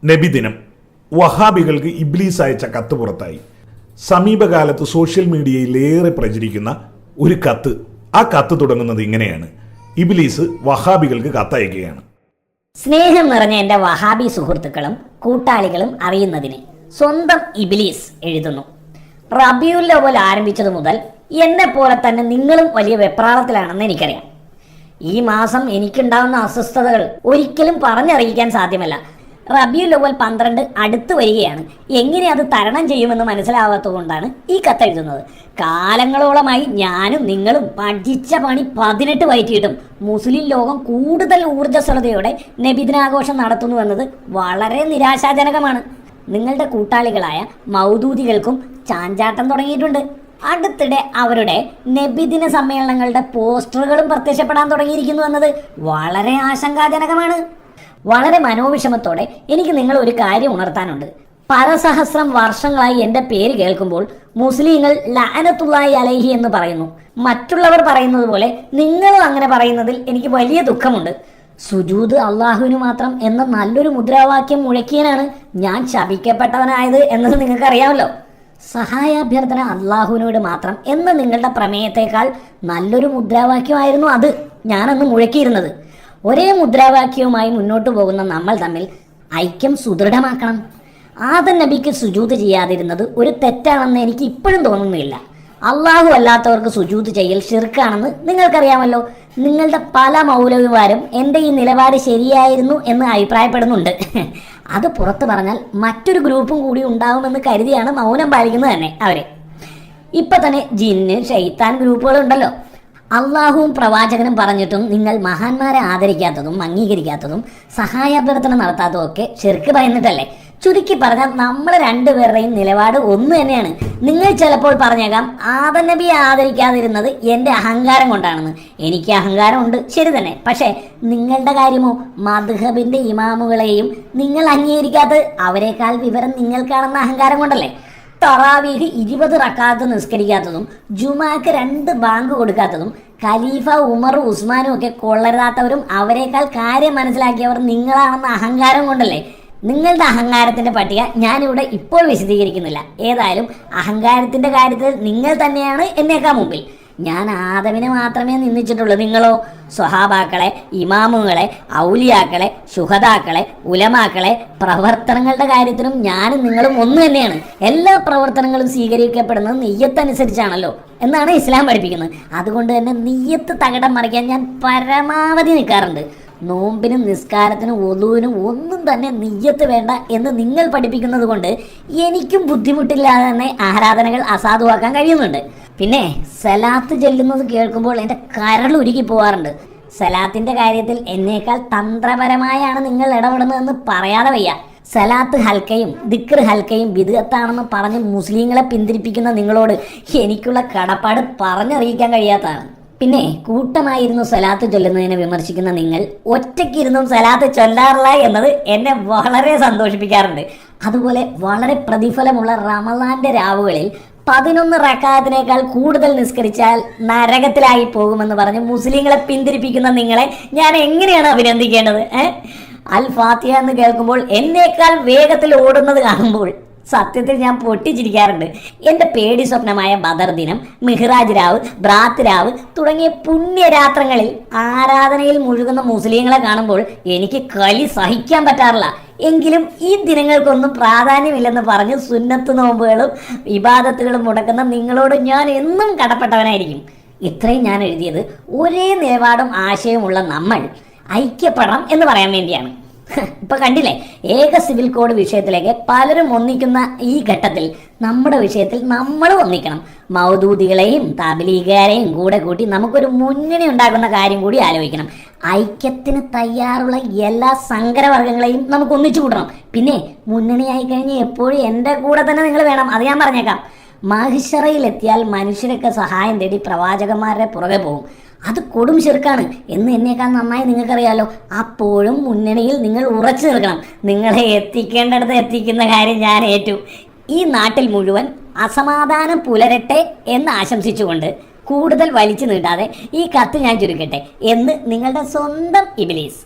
നബിദിനം വഹാബികൾക്ക് ഇബ്ലീസ് അയച്ച കത്ത് പുറത്തായി. സമീപകാലത്ത് സോഷ്യൽ മീഡിയയിൽ ഏറെ പ്രചരിക്കുന്ന ഒരു കത്ത്. ആ കത്ത് തുടങ്ങുന്നത് ഇങ്ങനെയാണ്: ഇബ്ലീസ് വഹാബികൾക്ക് കത്തയക്കുകയാണ്. സ്നേഹം നിറഞ്ഞ എന്റെ വഹാബി സുഹൃത്തുക്കളും കൂട്ടാളികളും അറിയുന്നതിന് സ്വന്തം ഇബ്ലീസ് എഴുതുന്നു. റബീഉൽ അവ്വൽ ആരംഭിച്ചതു മുതൽ എന്നെ പോലെ തന്നെ നിങ്ങളും വലിയ വെപ്രാളത്തിലാണെന്ന് എനിക്കറിയാം. ഈ മാസം എനിക്കുണ്ടാവുന്ന അസ്വസ്ഥതകൾ ഒരിക്കലും പറഞ്ഞറിയിക്കാൻ സാധ്യമല്ല. റബീഉൽ അവ്വൽ 12 അടുത്ത് വരികയാണ്. എങ്ങനെ അത് തരണം ചെയ്യുമെന്ന് മനസ്സിലാവാത്തതുകൊണ്ടാണ് ഈ കത്തെഴുതുന്നത്. കാലങ്ങളോളമായി ഞാനും നിങ്ങളും പഠിച്ച പണി 18 വയറ്റിയിട്ടും മുസ്ലിം ലോകം കൂടുതൽ ഊർജ്ജസ്വലതയോടെ നബിദിനാഘോഷം നടത്തുന്നുവെന്നത് വളരെ നിരാശാജനകമാണ്. നിങ്ങളുടെ കൂട്ടാളികളായ മൗദൂദികൾക്കും ചാഞ്ചാട്ടം തുടങ്ങിയിട്ടുണ്ട്. അടുത്തിടെ അവരുടെ നബിദിന സമ്മേളനങ്ങളുടെ പോസ്റ്ററുകളും പ്രത്യക്ഷപ്പെടാൻ തുടങ്ങിയിരിക്കുന്നു എന്നത് വളരെ ആശങ്കാജനകമാണ്. വളരെ മനോവിഷമത്തോടെ എനിക്ക് നിങ്ങൾ ഒരു കാര്യം ഉണർത്താനുണ്ട്. പരസഹസ്രം വർഷങ്ങളായി എൻ്റെ പേര് കേൾക്കുമ്പോൾ മുസ്ലിങ്ങൾ ലഅനത്തുല്ലാഹി അലൈഹി എന്ന് പറയുന്നു. മറ്റുള്ളവർ പറയുന്നത് പോലെ നിങ്ങളും അങ്ങനെ പറയുന്നതിൽ എനിക്ക് വലിയ ദുഃഖമുണ്ട്. സുജൂദ് അള്ളാഹുവിന് മാത്രം എന്ന നല്ലൊരു മുദ്രാവാക്യം മുഴക്കിയനാണ് ഞാൻ ശപിക്കപ്പെട്ടവനായത് എന്നത് നിങ്ങൾക്കറിയാമല്ലോ. സഹായാഭ്യർത്ഥന അള്ളാഹുവിനോട് മാത്രം എന്ന നിങ്ങളുടെ പ്രമേയത്തെക്കാൾ നല്ലൊരു മുദ്രാവാക്യമായിരുന്നു അത് ഞാനന്ന് മുഴക്കിയിരുന്നത്. ഒരേ മുദ്രാവാക്യവുമായി മുന്നോട്ട് പോകുന്ന നമ്മൾ തമ്മിൽ ഐക്യം സുദൃഢമാക്കണം. ആദം നബിക്ക് സുജൂദ് ചെയ്യാതിരുന്നത് ഒരു തെറ്റാണെന്ന് എനിക്ക് ഇപ്പോഴും തോന്നുന്നില്ല. അള്ളാഹു അല്ലാത്തവർക്ക് സുജൂദ് ചെയ്യൽ ശിർക്കാണെന്ന് നിങ്ങൾക്കറിയാമല്ലോ. നിങ്ങളുടെ പല മൗലവിമാരും എൻ്റെ ഈ നിലപാട് ശരിയായിരുന്നു എന്ന് അഭിപ്രായപ്പെടുന്നുണ്ട്. അത് പുറത്തു പറഞ്ഞാൽ മറ്റൊരു ഗ്രൂപ്പും കൂടി ഉണ്ടാവുമെന്ന് കരുതിയാണ് മൗനം പാലിക്കുന്നത് തന്നെ അവരെ. ഇപ്പൊ തന്നെ ജിന്ന് ഷെയ്ത്താൻ ഗ്രൂപ്പുകളുണ്ടല്ലോ. അള്ളാഹുവും പ്രവാചകനും പറഞ്ഞിട്ടും നിങ്ങൾ മഹാന്മാരെ ആദരിക്കാത്തതും അംഗീകരിക്കാത്തതും സഹായാഭ്യർത്ഥന നടത്താത്തതും ഒക്കെ ശിർക്ക് പറയുന്നിട്ടല്ലേ? ചുരുക്കി പറഞ്ഞാൽ നമ്മൾ രണ്ടുപേരുടെയും നിലപാട് ഒന്ന് തന്നെയാണ്. നിങ്ങൾ ചിലപ്പോൾ പറഞ്ഞേക്കാം ആദം നബിയെ ആദരിക്കാതിരുന്നത് എൻ്റെ അഹങ്കാരം കൊണ്ടാണെന്ന്. എനിക്ക് അഹങ്കാരമുണ്ട്, ശരി തന്നെ. പക്ഷേ നിങ്ങളുടെ കാര്യമോ? മദ്ഹബിന്റെ ഇമാമുകളെയും നിങ്ങൾ അംഗീകരിക്കാത്തത് അവരെക്കാൾ വിവരം നിങ്ങൾക്കാണെന്ന അഹങ്കാരം കൊണ്ടല്ലേ? തറാവീഹ് 20 റക്അത്ത് നിസ്കരിക്കാത്തതും ജുമാക്ക് 2 ബാങ്ക് കൊടുക്കാത്തതും ഖലീഫ ഉമറും ഉസ്മാനും ഒക്കെ കൊള്ളരുതാത്തവരും അവരെക്കാൾ കാര്യം മനസ്സിലാക്കിയവർ നിങ്ങളാണെന്ന അഹങ്കാരം കൊണ്ടല്ലേ? നിങ്ങളുടെ അഹങ്കാരത്തിന്റെ പട്ടിക ഞാനിവിടെ ഇപ്പോൾ വിശദീകരിക്കുന്നില്ല. ഏതായാലും അഹങ്കാരത്തിന്റെ കാര്യത്തിൽ നിങ്ങൾ തന്നെയാണ് എന്നേക്കാൾ മുമ്പിൽ. ഞാൻ ആദമിനെ മാത്രമേ നിന്ദിച്ചിട്ടുള്ളൂ. നിങ്ങളോ സ്വഹാബാക്കളെ, ഇമാമുകളെ, ഔലിയാക്കളെ, ശുഹദാക്കളെ, ഉലമാക്കളെ. പ്രവർത്തനങ്ങളുടെ കാര്യത്തിലും ഞാനും നിങ്ങളും ഒന്ന് തന്നെയാണ്. എല്ലാ പ്രവർത്തനങ്ങളും സ്വീകരിക്കപ്പെടുന്നത് നിയ്യത്തനുസരിച്ചാണല്ലോ എന്നാണ് ഇസ്ലാം പഠിപ്പിക്കുന്നത്. അതുകൊണ്ട് തന്നെ നിയ്യത്ത് തകിടം മറിക്കാൻ ഞാൻ പരമാവധി നിൽക്കാറുണ്ട്. നോമ്പിനും നിസ്കാരത്തിനും ഒളുവിനും ഒന്നും തന്നെ നിയ്യത്ത് വേണ്ട എന്ന് നിങ്ങൾ പഠിപ്പിക്കുന്നത് കൊണ്ട് എനിക്കും ബുദ്ധിമുട്ടില്ലാതെ തന്നെ ആരാധനകൾ അസാധുവാക്കാൻ കഴിയുന്നുണ്ട്. പിന്നെ സലാത്ത് ചെല്ലുന്നത് കേൾക്കുമ്പോൾ എൻ്റെ കരളുരുകി പോവാറുണ്ട്. സലാത്തിന്റെ കാര്യത്തിൽ എന്നേക്കാൾ തന്ത്രപരമായാണ് നിങ്ങൾ ഇടപെടുന്നതെന്ന് പറയാതെ വയ്യ. സലാത്ത് ഹൽക്കയും ദിക്ർ ഹൽക്കയും ബിദ്അത്താണെന്ന് പറഞ്ഞ് മുസ്ലിങ്ങളെ പിന്തിരിപ്പിക്കുന്ന നിങ്ങളോട് എനിക്കുള്ള കടപ്പാട് പറഞ്ഞറിയിക്കാൻ കഴിയാത്തതാണ്. പിന്നെ കൂട്ടമായിരുന്നു സലാത്ത് ചൊല്ലുന്നതിനെ വിമർശിക്കുന്ന നിങ്ങൾ ഒറ്റയ്ക്കിരുന്നും സലാത്ത് ചൊല്ലാറില്ല എന്നത് എന്നെ വളരെ സന്തോഷിപ്പിക്കാറുണ്ട്. അതുപോലെ വളരെ പ്രതിഫലമുള്ള റമളാന്റെ രാവുകളിൽ 11 റക്അത്തിനേക്കാൾ കൂടുതൽ നിസ്കരിച്ചാൽ നരകത്തിലായി പോകുമെന്ന് പറഞ്ഞ് മുസ്ലിങ്ങളെ പിന്തിരിപ്പിക്കുന്ന നിങ്ങളെ ഞാൻ എങ്ങനെയാണ് അഭിനന്ദിക്കേണ്ടത്? അൽ ഫാത്തിഹ എന്ന് കേൾക്കുമ്പോൾ എന്നേക്കാൾ വേഗത്തിൽ ഓടുന്നത് കാണുമ്പോൾ സത്യത്തിൽ ഞാൻ പൊട്ടിച്ചിരിക്കാറുണ്ട്. എൻ്റെ പേടി സ്വപ്നമായ ബദർ ദിനം, മിഹ്റാജ് രാവ്, ബ്രാത്ത് രാവ് തുടങ്ങിയ പുണ്യരാത്രങ്ങളിൽ ആരാധനയിൽ മുഴുകുന്ന മുസ്ലിങ്ങളെ കാണുമ്പോൾ എനിക്ക് കലി സഹിക്കാൻ പറ്റാറില്ല. എങ്കിലും ഈ ദിനങ്ങൾക്കൊന്നും പ്രാധാന്യമില്ലെന്ന് പറഞ്ഞ് സുന്നത്ത് നോമ്പുകളും ഇബാദത്തുകളും മുടക്കുന്ന നിങ്ങളോട് ഞാൻ എന്നും കടപ്പെട്ടവനായിരിക്കും. ഇത്രയും ഞാൻ എഴുതിയത് ഒരേ നിലപാടും ആശയവുമുള്ള നമ്മൾ ഐക്യപ്പെടണം എന്ന് പറയാൻ വേണ്ടിയാണ്. ഇപ്പൊ കണ്ടില്ലേ, ഏക സിവിൽ കോഡ് വിഷയത്തിലേക്ക് പലരും ഒന്നിക്കുന്ന ഈ ഘട്ടത്തിൽ നമ്മുടെ വിഷയത്തിൽ നമ്മൾ ഒന്നിക്കണം. മൗദൂദികളെയും തബ്ലീഗുകാരെയും കൂടെ കൂട്ടി നമുക്കൊരു മുന്നണി ഉണ്ടാക്കുന്ന കാര്യം കൂടി ആലോചിക്കണം. ഐക്യത്തിന് തയ്യാറുള്ള എല്ലാ സങ്കരവർഗങ്ങളെയും നമുക്ക് ഒന്നിച്ചു കൂട്ടണം. പിന്നെ മുന്നണിയായി കഴിഞ്ഞ് എപ്പോഴും എൻ്റെ കൂടെ തന്നെ നിങ്ങൾ വേണം, അത് ഞാൻ പറഞ്ഞേക്കാം. മഹിശറയിലെത്തിയാൽ മനുഷ്യരൊക്കെ സഹായം തേടി പ്രവാചകന്മാരുടെ പുറകെ പോകും. അത് കൊടും ശിർക്കാണ് എന്ന് എന്നേക്കാൾ നന്നായി നിങ്ങൾക്കറിയാലോ. അപ്പോഴും മുന്നണിയിൽ നിങ്ങൾ ഉറച്ചു നിൽക്കണം. നിങ്ങളെ എത്തിക്കേണ്ടടുത്ത് എത്തിക്കുന്ന കാര്യം ഞാൻ ഏറ്റു. ഈ നാട്ടിൽ മുഴുവൻ അസമാധാനം പുലരട്ടെ എന്ന് ആശംസിച്ചുകൊണ്ട് കൂടുതൽ വലിച്ചു നീട്ടാതെ ഈ കത്ത് ഞാൻ ചുരുക്കട്ടെ എന്ന് നിങ്ങളുടെ സ്വന്തം ഇബ്ലീസ്.